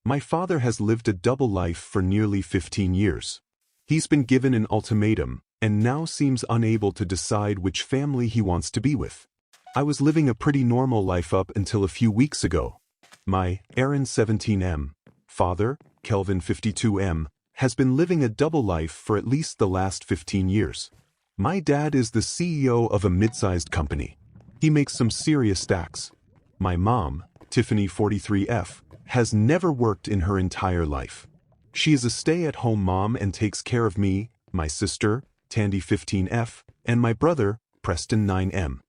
My father has lived a double life for nearly 15 years. He's been given an ultimatum, and now seems unable to decide which family he wants to be with. I was living a pretty normal life up until a few weeks ago. My Aaron 17M, father, Kelvin 52M, has been living a double life for at least the last 15 years. My dad is the CEO of a mid-sized company. He makes some serious stacks. My mom, Tiffany 43F, has never worked in her entire life. She is a stay-at-home mom and takes care of me, my sister, Tandy 15F, and my brother, Preston 9M.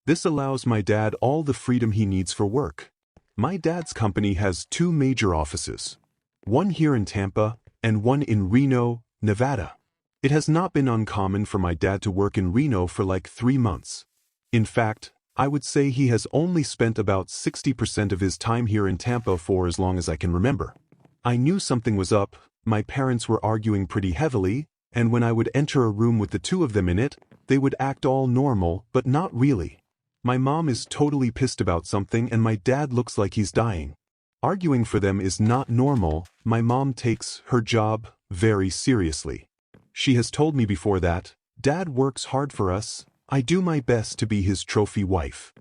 This allows my dad all the freedom he needs for work. My dad's company has two major offices, one here in Tampa and one in Reno, Nevada. It has not been uncommon for my dad to work in Reno for like 3 months. In fact, I would say he has only spent about 60% of his time here in Tampa for as long as I can remember. I knew something was up. My parents were arguing pretty heavily, and when I would enter a room with the two of them in it, they would act all normal, but not really. My mom is totally pissed about something and my dad looks like he's dying. Arguing for them is not normal. My mom takes her job very seriously. She has told me before that, "Dad works hard for us. I do my best to be his trophy wife."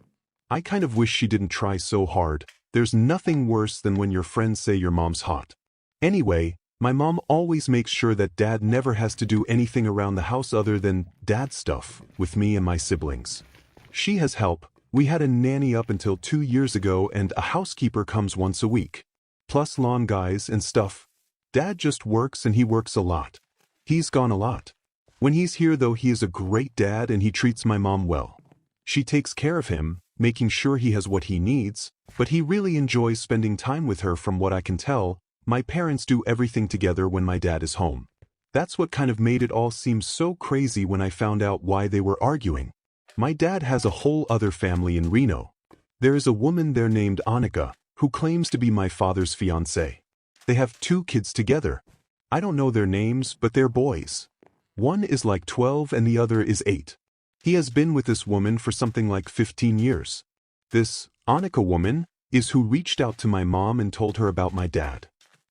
I kind of wish she didn't try so hard. There's nothing worse than when your friends say your mom's hot. Anyway, my mom always makes sure that dad never has to do anything around the house other than dad stuff with me and my siblings. She has help. We had a nanny up until 2 years ago and a housekeeper comes once a week. Plus lawn guys and stuff. Dad just works and he works a lot. He's gone a lot. When he's here though, he is a great dad and he treats my mom well. She takes care of him, making sure he has what he needs, but he really enjoys spending time with her from what I can tell. My parents do everything together when my dad is home. That's what kind of made it all seem so crazy when I found out why they were arguing. My dad has a whole other family in Reno. There is a woman there named Annika, who claims to be my father's fiancée. They have 2 kids together. I don't know their names, but they're boys. One is like 12 and the other is 8. He has been with this woman for something like 15 years. This Annika woman is who reached out to my mom and told her about my dad.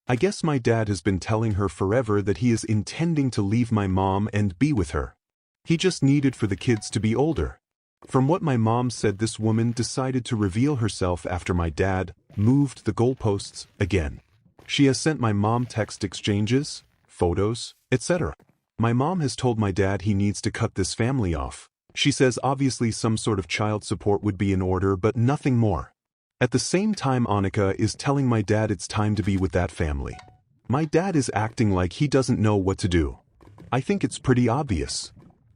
I guess my dad has been telling her forever that he is intending to leave my mom and be with her. He just needed for the kids to be older. From what my mom said, this woman decided to reveal herself after my dad moved the goalposts again. She has sent my mom text exchanges, photos, etc. My mom has told my dad he needs to cut this family off. She says obviously some sort of child support would be in order, but nothing more. At the same time, Annika is telling my dad it's time to be with that family. My dad is acting like he doesn't know what to do. I think it's pretty obvious.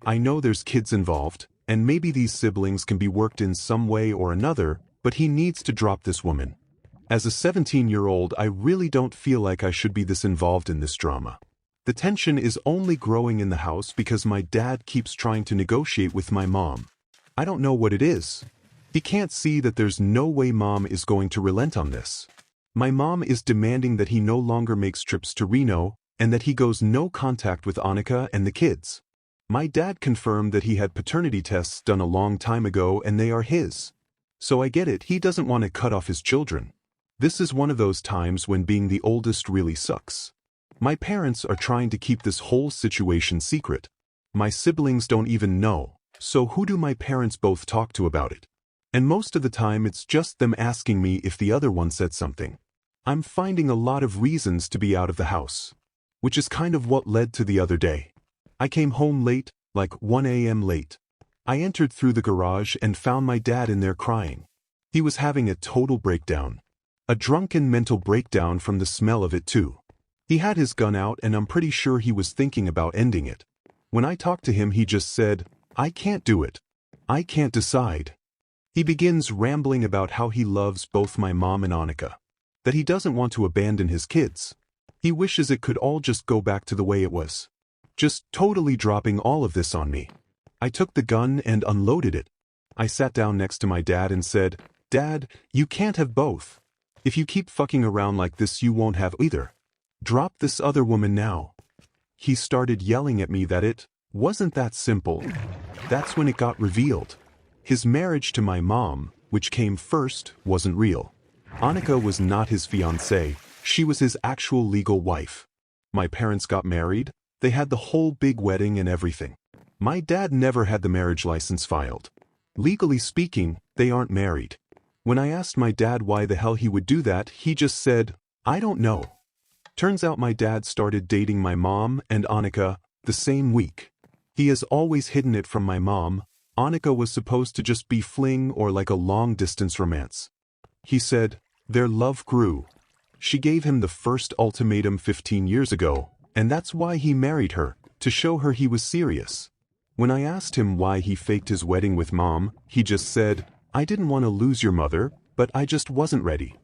I know there's kids involved, and maybe these siblings can be worked in some way or another, but he needs to drop this woman. As a 17-year-old, I really don't feel like I should be this involved in this drama. The tension is only growing in the house because my dad keeps trying to negotiate with my mom. I don't know what it is. He can't see that there's no way mom is going to relent on this. My mom is demanding that he no longer makes trips to Reno, and that he goes no contact with Annika and the kids. My dad confirmed that he had paternity tests done a long time ago and they are his. So I get it, he doesn't want to cut off his children. This is one of those times when being the oldest really sucks. My parents are trying to keep this whole situation secret. My siblings don't even know, so who do my parents both talk to about it? And most of the time it's just them asking me if the other one said something. I'm finding a lot of reasons to be out of the house. Which is kind of what led to the other day. I came home late, like 1 a.m. late. I entered through the garage and found my dad in there crying. He was having a total breakdown. A drunken mental breakdown from the smell of it too. He had his gun out and I'm pretty sure he was thinking about ending it. When I talked to him he just said, "I can't do it. I can't decide." He begins rambling about how he loves both my mom and Annika. That he doesn't want to abandon his kids. He wishes it could all just go back to the way it was. Just totally dropping all of this on me. I took the gun and unloaded it. I sat down next to my dad and said, "Dad, you can't have both. If you keep fucking around like this you won't have either. Drop this other woman now." He started yelling at me that it wasn't that simple. That's when it got revealed. His marriage to my mom, which came first, wasn't real. Annika was not his fiancée. She was his actual legal wife. My parents got married, they had the whole big wedding and everything. My dad never had the marriage license filed. Legally speaking, they aren't married. When I asked my dad why the hell he would do that, he just said, "I don't know." Turns out my dad started dating my mom and Annika the same week. He has always hidden it from my mom. Annika was supposed to just be fling or like a long-distance romance. He said, their love grew. She gave him the first ultimatum 15 years ago, and that's why he married her, to show her he was serious. When I asked him why he faked his wedding with mom, he just said, "I didn't want to lose your mother, but I just wasn't ready."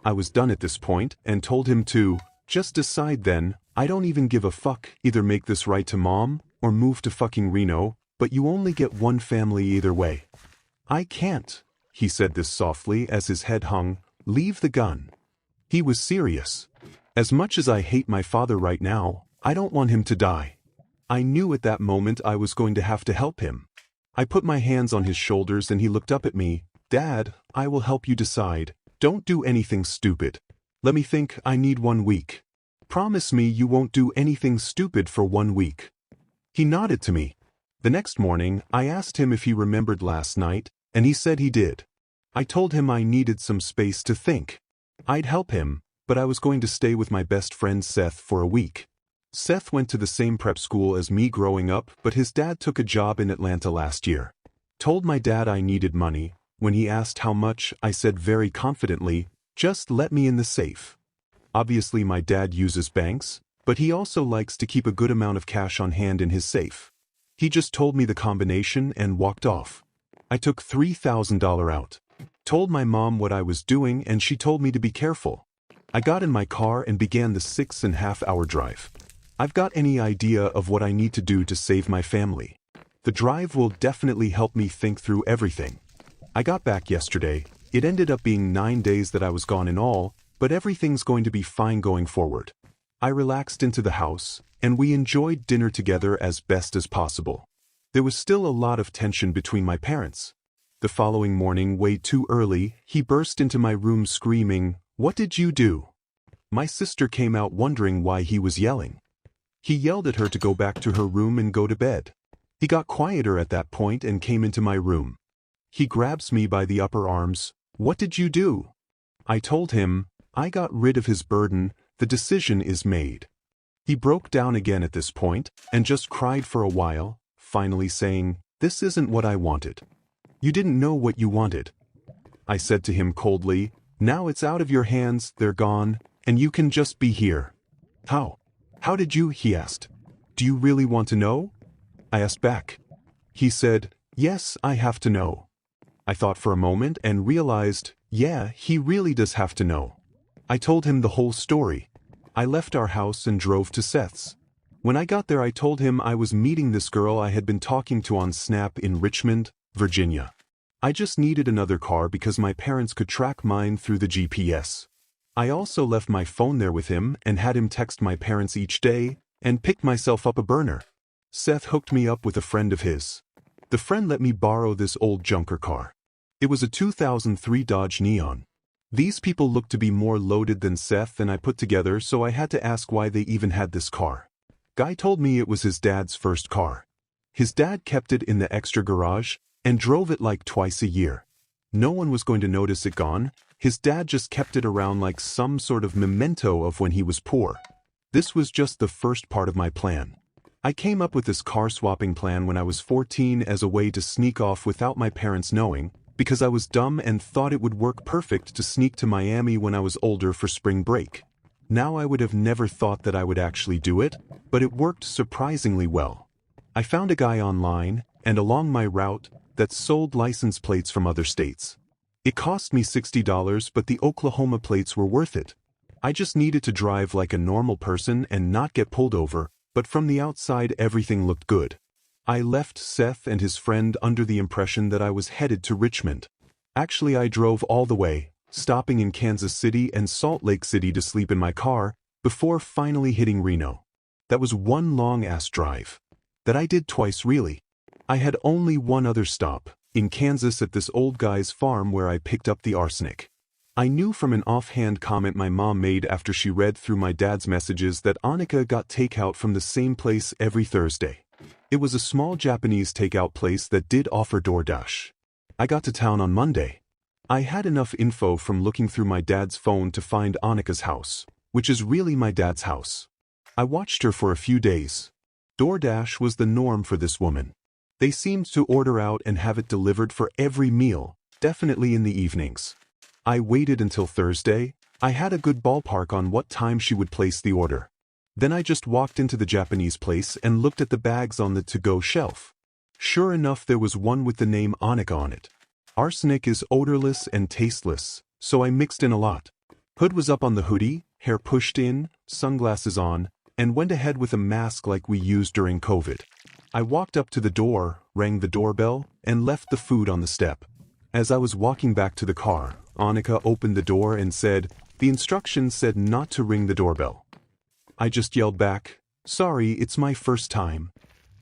I was done at this point and told him to, "Just decide then, I don't even give a fuck, either make this right to mom, or move to fucking Reno, but you only get one family either way." "I can't," he said this softly as his head hung, "leave the gun." He was serious. As much as I hate my father right now, I don't want him to die. I knew at that moment I was going to have to help him. I put my hands on his shoulders and he looked up at me. "Dad, I will help you decide. Don't do anything stupid. Let me think, I need 1 week. Promise me you won't do anything stupid for 1 week." He nodded to me. The next morning, I asked him if he remembered last night, and he said he did. I told him I needed some space to think. I'd help him, but I was going to stay with my best friend Seth for a week. Seth went to the same prep school as me growing up, but his dad took a job in Atlanta last year. Told my dad I needed money. When he asked how much, I said very confidently, "Just let me in the safe." Obviously my dad uses banks, but he also likes to keep a good amount of cash on hand in his safe. He just told me the combination and walked off. I took $3,000 out. Told my mom what I was doing and she told me to be careful. I got in my car and began the 6.5-hour drive. I've got any idea of what I need to do to save my family. The drive will definitely help me think through everything. I got back yesterday. It ended up being 9 days that I was gone in all, but everything's going to be fine going forward. I relaxed into the house, and we enjoyed dinner together as best as possible. There was still a lot of tension between my parents. The following morning, way too early, he burst into my room screaming, "What did you do?" My sister came out wondering why he was yelling. He yelled at her to go back to her room and go to bed. He got quieter at that point and came into my room. He grabs me by the upper arms. "What did you do?" I told him, I got rid of his burden, the decision is made. He broke down again at this point, and just cried for a while, finally saying, "This isn't what I wanted." "You didn't know what you wanted." I said to him coldly, "Now it's out of your hands, they're gone, and you can just be here." "How? How did you?" he asked. "Do you really want to know?" I asked back. He said, "Yes, I have to know." I thought for a moment and realized, yeah, he really does have to know. I told him the whole story. I left our house and drove to Seth's. When I got there I told him I was meeting this girl I had been talking to on Snap in Richmond, Virginia. I just needed another car because my parents could track mine through the GPS. I also left my phone there with him and had him text my parents each day, and picked myself up a burner. Seth hooked me up with a friend of his. The friend let me borrow this old junker car. It was a 2003 Dodge Neon. These people looked to be more loaded than Seth and I put together, so I had to ask why they even had this car. Guy told me it was his dad's first car. His dad kept it in the extra garage and drove it like twice a year. No one was going to notice it gone. His dad just kept it around like some sort of memento of when he was poor. This was just the first part of my plan. I came up with this car swapping plan when I was 14 as a way to sneak off without my parents knowing, because I was dumb and thought it would work perfect to sneak to Miami when I was older for spring break. Now I would have never thought that I would actually do it, but it worked surprisingly well. I found a guy online, and along my route, that sold license plates from other states. It cost me $60, but the Oklahoma plates were worth it. I just needed to drive like a normal person and not get pulled over, but from the outside everything looked good. I left Seth and his friend under the impression that I was headed to Richmond. Actually, I drove all the way, stopping in Kansas City and Salt Lake City to sleep in my car, before finally hitting Reno. That was one long-ass drive. That I did twice really. I had only one other stop, in Kansas at this old guy's farm where I picked up the arsenic. I knew from an offhand comment my mom made after she read through my dad's messages that Annika got takeout from the same place every Thursday. It was a small Japanese takeout place that did offer DoorDash. I got to town on Monday. I had enough info from looking through my dad's phone to find Annika's house, which is really my dad's house. I watched her for a few days. DoorDash was the norm for this woman. They seemed to order out and have it delivered for every meal, definitely in the evenings. I waited until Thursday. I had a good ballpark on what time she would place the order. Then I just walked into the Japanese place and looked at the bags on the to-go shelf. Sure enough, there was one with the name Annika on it. Arsenic is odorless and tasteless, so I mixed in a lot. Hood was up on the hoodie, hair pushed in, sunglasses on, and went ahead with a mask like we used during COVID. I walked up to the door, rang the doorbell, and left the food on the step. As I was walking back to the car, Annika opened the door and said, "The instructions said not to ring the doorbell." I just yelled back, "Sorry, it's my first time."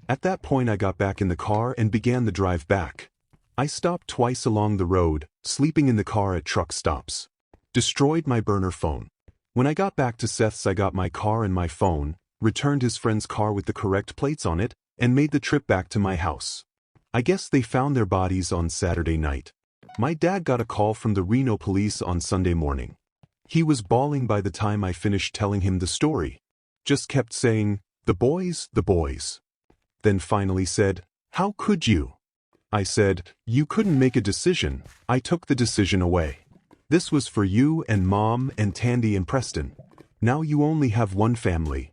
At that point I got back in the car and began the drive back. I stopped twice along the road, sleeping in the car at truck stops. Destroyed my burner phone. When I got back to Seth's, I got my car and my phone, returned his friend's car with the correct plates on it, and made the trip back to my house. I guess they found their bodies on Saturday night. My dad got a call from the Reno police on Sunday morning. He was bawling by the time I finished telling him the story. Just kept saying, "The boys, the boys." Then finally said, "How could you?" I said, "You couldn't make a decision. I took the decision away. This was for you and Mom and Tandy and Preston. Now you only have one family.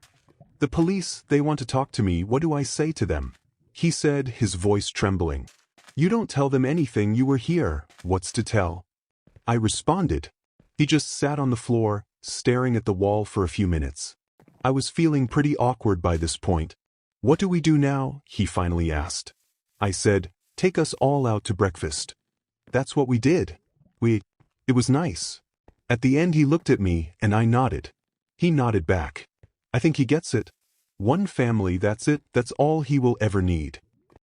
The police, they want to talk to me. What do I say to them?" He said, his voice trembling. "You don't tell them anything. You were here. What's to tell?" I responded. He just sat on the floor, staring at the wall for a few minutes. I was feeling pretty awkward by this point. "What do we do now?" he finally asked. I said, "Take us all out to breakfast." That's what we did. It was nice. At the end he looked at me, and I nodded. He nodded back. I think he gets it. One family, that's it, that's all he will ever need.